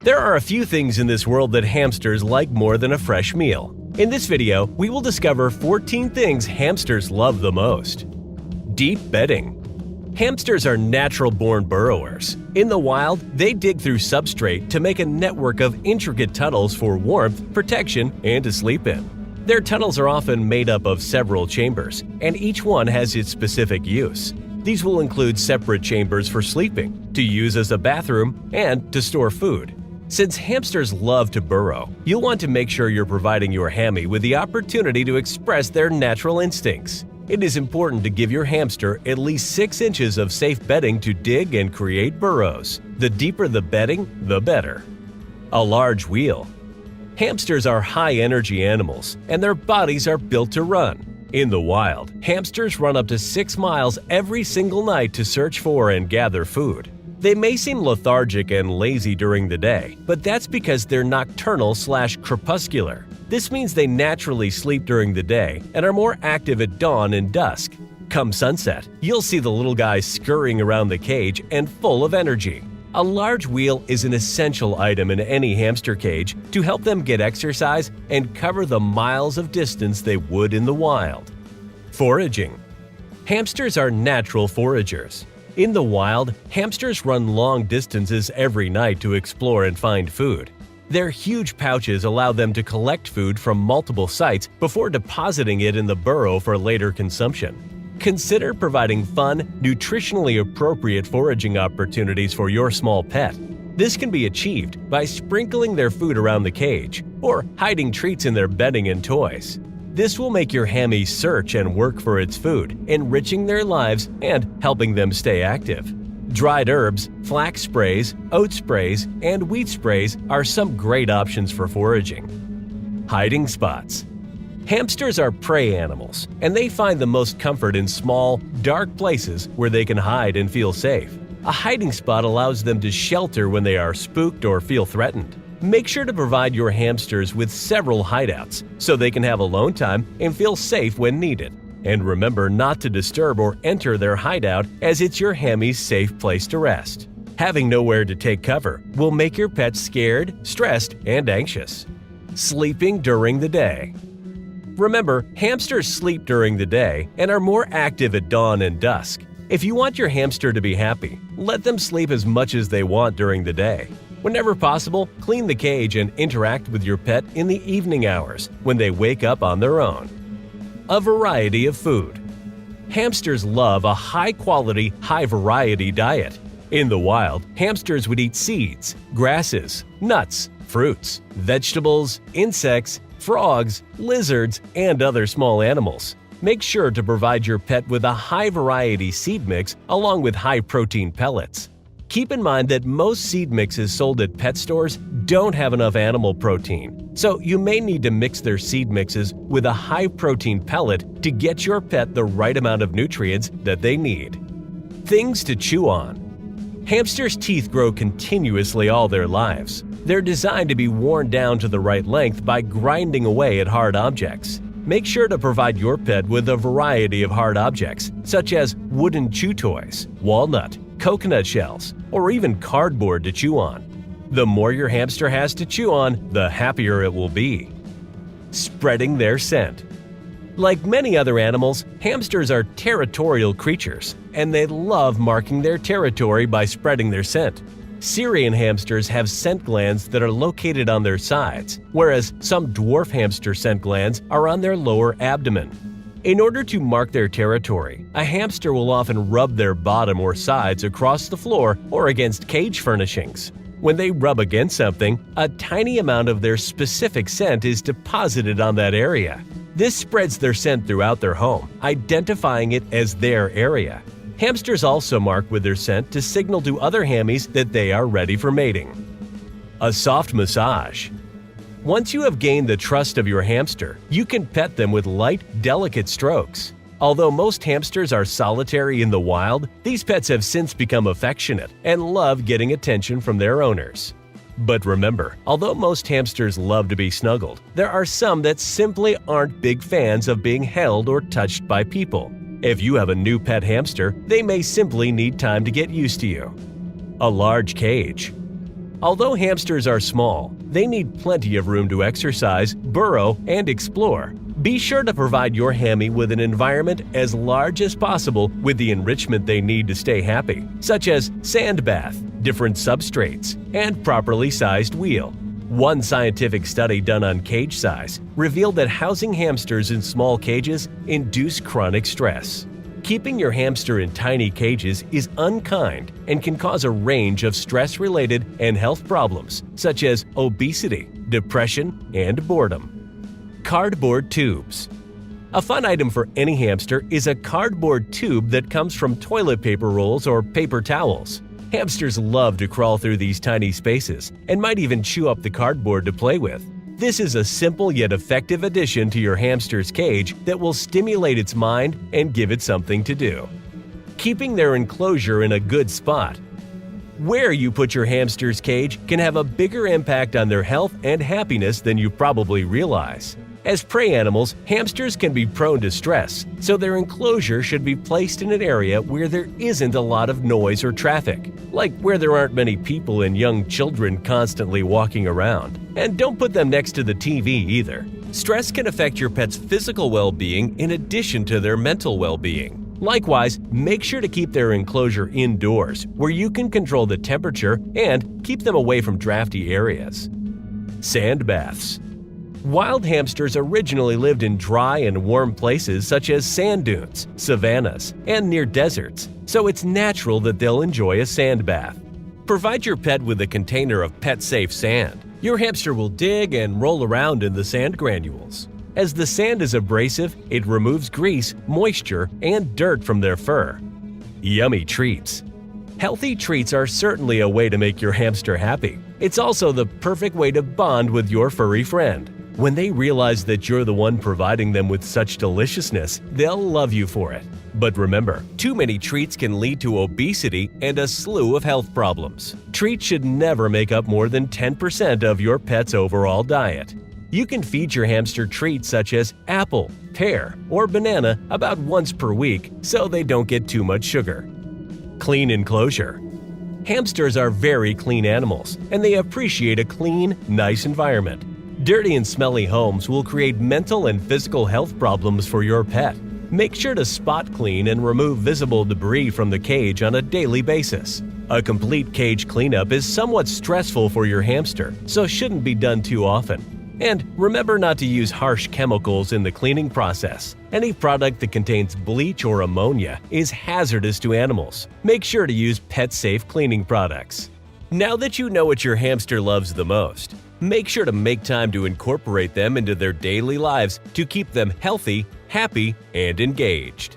There are a few things in this world that hamsters like more than a fresh meal. In this video, we will discover 14 things hamsters love the most. Deep bedding. Hamsters are natural-born burrowers. In the wild, they dig through substrate to make a network of intricate tunnels for warmth, protection, and to sleep in. Their tunnels are often made up of several chambers, and each one has its specific use. These will include separate chambers for sleeping, to use as a bathroom, and to store food. Since hamsters love to burrow, you'll want to make sure you're providing your hammy with the opportunity to express their natural instincts. It is important to give your hamster at least 6 inches of safe bedding to dig and create burrows. The deeper the bedding, the better. A large wheel. Hamsters are high-energy animals, and their bodies are built to run. In the wild, hamsters run up to 6 miles every single night to search for and gather food. They may seem lethargic and lazy during the day, but that's because they're nocturnal/crepuscular. This means they naturally sleep during the day and are more active at dawn and dusk. Come sunset, you'll see the little guys scurrying around the cage and full of energy. A large wheel is an essential item in any hamster cage to help them get exercise and cover the miles of distance they would in the wild. Foraging. Hamsters are natural foragers. In the wild, hamsters run long distances every night to explore and find food. Their huge pouches allow them to collect food from multiple sites before depositing it in the burrow for later consumption. Consider providing fun, nutritionally appropriate foraging opportunities for your small pet. This can be achieved by sprinkling their food around the cage or hiding treats in their bedding and toys. This will make your hammy search and work for its food, enriching their lives and helping them stay active. Dried herbs, flax sprays, oat sprays, and wheat sprays are some great options for foraging. Hiding spots. Hamsters are prey animals, and they find the most comfort in small, dark places where they can hide and feel safe. A hiding spot allows them to shelter when they are spooked or feel threatened. Make sure to provide your hamsters with several hideouts so they can have alone time and feel safe when needed. And remember not to disturb or enter their hideout, as it's your hammy's safe place to rest. Having nowhere to take cover will make your pet scared, stressed, and anxious. Sleeping during the day. Remember, hamsters sleep during the day and are more active at dawn and dusk. If you want your hamster to be happy, let them sleep as much as they want during the day. Whenever possible, clean the cage and interact with your pet in the evening hours when they wake up on their own. A variety of food. Hamsters love a high-quality, high-variety diet. In the wild, hamsters would eat seeds, grasses, nuts, fruits, vegetables, insects, frogs, lizards, and other small animals. Make sure to provide your pet with a high-variety seed mix along with high-protein pellets. Keep in mind that most seed mixes sold at pet stores don't have enough animal protein, so you may need to mix their seed mixes with a high-protein pellet to get your pet the right amount of nutrients that they need. Things to chew on. Hamsters' teeth grow continuously all their lives. They're designed to be worn down to the right length by grinding away at hard objects. Make sure to provide your pet with a variety of hard objects, such as wooden chew toys, walnut, coconut shells, or even cardboard to chew on. The more your hamster has to chew on, the happier it will be. Spreading their scent. Like many other animals, hamsters are territorial creatures, and they love marking their territory by spreading their scent. Syrian hamsters have scent glands that are located on their sides, whereas some dwarf hamster scent glands are on their lower abdomen. In order to mark their territory, a hamster will often rub their bottom or sides across the floor or against cage furnishings. When they rub against something, a tiny amount of their specific scent is deposited on that area. This spreads their scent throughout their home, identifying it as their area. Hamsters also mark with their scent to signal to other hammies that they are ready for mating. A soft massage. Once you have gained the trust of your hamster, you can pet them with light, delicate strokes. Although most hamsters are solitary in the wild, these pets have since become affectionate and love getting attention from their owners. But remember, although most hamsters love to be snuggled, there are some that simply aren't big fans of being held or touched by people. If you have a new pet hamster, they may simply need time to get used to you. A large cage. Although hamsters are small, they need plenty of room to exercise, burrow, and explore. Be sure to provide your hammy with an environment as large as possible with the enrichment they need to stay happy, such as sand bath, different substrates, and properly sized wheel. One scientific study done on cage size revealed that housing hamsters in small cages induce chronic stress. Keeping your hamster in tiny cages is unkind and can cause a range of stress-related and health problems, such as obesity, depression, and boredom. Cardboard tubes. A fun item for any hamster is a cardboard tube that comes from toilet paper rolls or paper towels. Hamsters love to crawl through these tiny spaces and might even chew up the cardboard to play with. This is a simple yet effective addition to your hamster's cage that will stimulate its mind and give it something to do. Keeping their enclosure in a good spot. Where you put your hamster's cage can have a bigger impact on their health and happiness than you probably realize. As prey animals, hamsters can be prone to stress, so their enclosure should be placed in an area where there isn't a lot of noise or traffic, like where there aren't many people and young children constantly walking around. And don't put them next to the TV either. Stress can affect your pet's physical well-being in addition to their mental well-being. Likewise, make sure to keep their enclosure indoors, where you can control the temperature and keep them away from drafty areas. Sand baths. Wild hamsters originally lived in dry and warm places such as sand dunes, savannas, and near deserts, so it's natural that they'll enjoy a sand bath. Provide your pet with a container of pet-safe sand. Your hamster will dig and roll around in the sand granules. As the sand is abrasive, it removes grease, moisture, and dirt from their fur. Yummy treats. Healthy treats are certainly a way to make your hamster happy. It's also the perfect way to bond with your furry friend. When they realize that you're the one providing them with such deliciousness, they'll love you for it. But remember, too many treats can lead to obesity and a slew of health problems. Treats should never make up more than 10% of your pet's overall diet. You can feed your hamster treats such as apple, pear, or banana about once per week so they don't get too much sugar. Clean enclosure. Hamsters are very clean animals, and they appreciate a clean, nice environment. Dirty and smelly homes will create mental and physical health problems for your pet. Make sure to spot clean and remove visible debris from the cage on a daily basis. A complete cage cleanup is somewhat stressful for your hamster, so shouldn't be done too often. And remember not to use harsh chemicals in the cleaning process. Any product that contains bleach or ammonia is hazardous to animals. Make sure to use pet-safe cleaning products. Now that you know what your hamster loves the most, make sure to make time to incorporate them into their daily lives to keep them healthy, happy, and engaged.